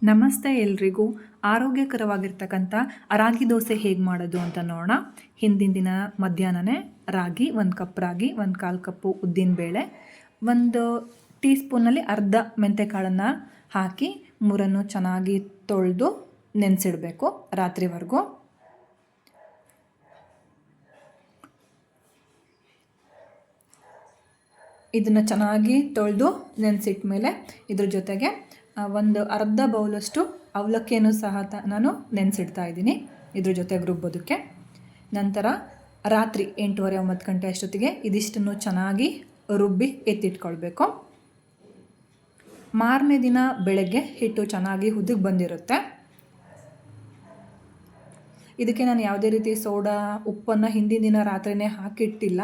ನಮಸ್ತೆ ಎಲ್ರಿಗೂ. ಆರೋಗ್ಯಕರವಾಗಿರ್ತಕ್ಕಂಥ ರಾಗಿ ದೋಸೆ ಹೇಗೆ ಮಾಡೋದು ಅಂತ ನೋಡೋಣ. ಹಿಂದಿನ ದಿನ ಮಧ್ಯಾಹ್ನನೇ ರಾಗಿ 1 ಕಪ್ ರಾಗಿ, 1/4 ಕಪ್ಪು ಉದ್ದಿನಬೇಳೆ, 1 ಟೀ ಸ್ಪೂನಲ್ಲಿ ಅರ್ಧ ಮೆಂತೆಕಾಳನ್ನು ಹಾಕಿ ಮೂರನ್ನು ಚೆನ್ನಾಗಿ ತೊಳೆದು ನೆನೆಸಿಡಬೇಕು ರಾತ್ರಿವರೆಗೂ. ಇದನ್ನು ಚೆನ್ನಾಗಿ ತೊಳೆದು ನೆನೆಸಿಟ್ಟ ಮೇಲೆ ಇದ್ರ ಜೊತೆಗೆ ಒಂದು ಅರ್ಧ ಬೌಲಷ್ಟು ಅವಲಕ್ಕಿಯನ್ನು ಸಹ ನಾನು ನೆನೆಸಿಡ್ತಾ ಇದ್ದೀನಿ ಇದ್ರ ಜೊತೆಗೆ ರುಬ್ಬೋದಕ್ಕೆ. ನಂತರ ರಾತ್ರಿ 8:30-9 ಗಂಟೆ ಅಷ್ಟೊತ್ತಿಗೆ ಇದಿಷ್ಟನ್ನು ಚೆನ್ನಾಗಿ ರುಬ್ಬಿ ಎತ್ತಿಟ್ಕೊಳ್ಬೇಕು. ಮಾರನೇ ದಿನ ಬೆಳಗ್ಗೆ ಹಿಟ್ಟು ಚೆನ್ನಾಗಿ ಹುದುಗಿ ಬಂದಿರುತ್ತೆ. ಇದಕ್ಕೆ ನಾನು ಯಾವುದೇ ರೀತಿ ಸೋಡಾ ಉಪ್ಪನ್ನು ಹಿಂದಿನ ದಿನ ರಾತ್ರಿನೇ ಹಾಕಿಟ್ಟಿಲ್ಲ.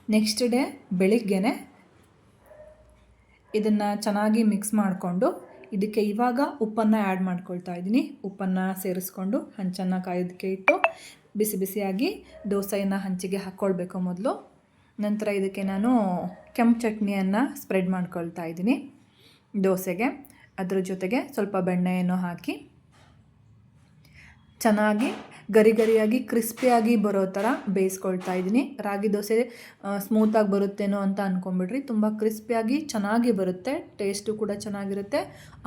ನೆಕ್ಸ್ಟ್ ಡೇ ಬೆಳಿಗ್ಗೆನೆ ಇದನ್ನು ಚೆನ್ನಾಗಿ ಮಿಕ್ಸ್ ಮಾಡಿಕೊಂಡು ಇದಕ್ಕೆ ಇವಾಗ ಉಪ್ಪನ್ನು ಆ್ಯಡ್ ಮಾಡ್ಕೊಳ್ತಾ ಇದ್ದೀನಿ. ಉಪ್ಪನ್ನು ಸೇರಿಸ್ಕೊಂಡು ಹಂಚನ್ನು ಕಾಯೋದಕ್ಕೆ ಇಟ್ಟು ಬಿಸಿ ಬಿಸಿಯಾಗಿ ದೋಸೆಯನ್ನು ಹಂಚಿಗೆ ಹಾಕ್ಕೊಳ್ಬೇಕು ಮೊದಲು. ನಂತರ ಇದಕ್ಕೆ ನಾನು ಕೆಂಪು ಚಟ್ನಿಯನ್ನು ಸ್ಪ್ರೆಡ್ ಮಾಡ್ಕೊಳ್ತಾ ಇದ್ದೀನಿ ದೋಸೆಗೆ. ಅದರ ಜೊತೆಗೆ ಸ್ವಲ್ಪ ಬೆಣ್ಣೆಯನ್ನು ಹಾಕಿ ಚೆನ್ನಾಗಿ ಗರಿಯಾಗಿ ಕ್ರಿಸ್ಪಿಯಾಗಿ ಬರೋ ಥರ ಬೇಯಿಸ್ಕೊಳ್ತಾ ಇದ್ದೀನಿ. ರಾಗಿ ದೋಸೆ ಸ್ಮೂತಾಗಿ ಬರುತ್ತೇನೋ ಅಂತ ಅಂದ್ಕೊಂಬಿಡ್ರಿ. ತುಂಬ ಕ್ರಿಸ್ಪಿಯಾಗಿ ಚೆನ್ನಾಗಿ ಬರುತ್ತೆ, ಟೇಸ್ಟು ಕೂಡ ಚೆನ್ನಾಗಿರುತ್ತೆ,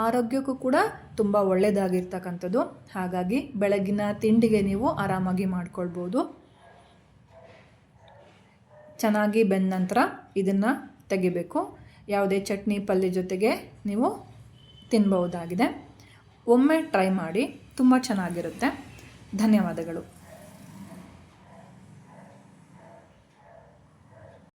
ಆರೋಗ್ಯಕ್ಕೂ ಕೂಡ ತುಂಬ ಒಳ್ಳೆಯದಾಗಿರ್ತಕ್ಕಂಥದ್ದು. ಹಾಗಾಗಿ ಬೆಳಗಿನ ತಿಂಡಿಗೆ ನೀವು ಆರಾಮಾಗಿ ಮಾಡ್ಕೊಳ್ಬೋದು. ಚೆನ್ನಾಗಿ ಬೆಂದ ನಂತರ ಇದನ್ನು ತೆಗಿಬೇಕು. ಯಾವುದೇ ಚಟ್ನಿ ಪಲ್ಯ ಜೊತೆಗೆ ನೀವು ತಿನ್ಬಹುದಾಗಿದೆ. ಒಮ್ಮೆ ಟ್ರೈ ಮಾಡಿ, ತುಂಬ ಚೆನ್ನಾಗಿರುತ್ತೆ. ಧನ್ಯವಾದಗಳು.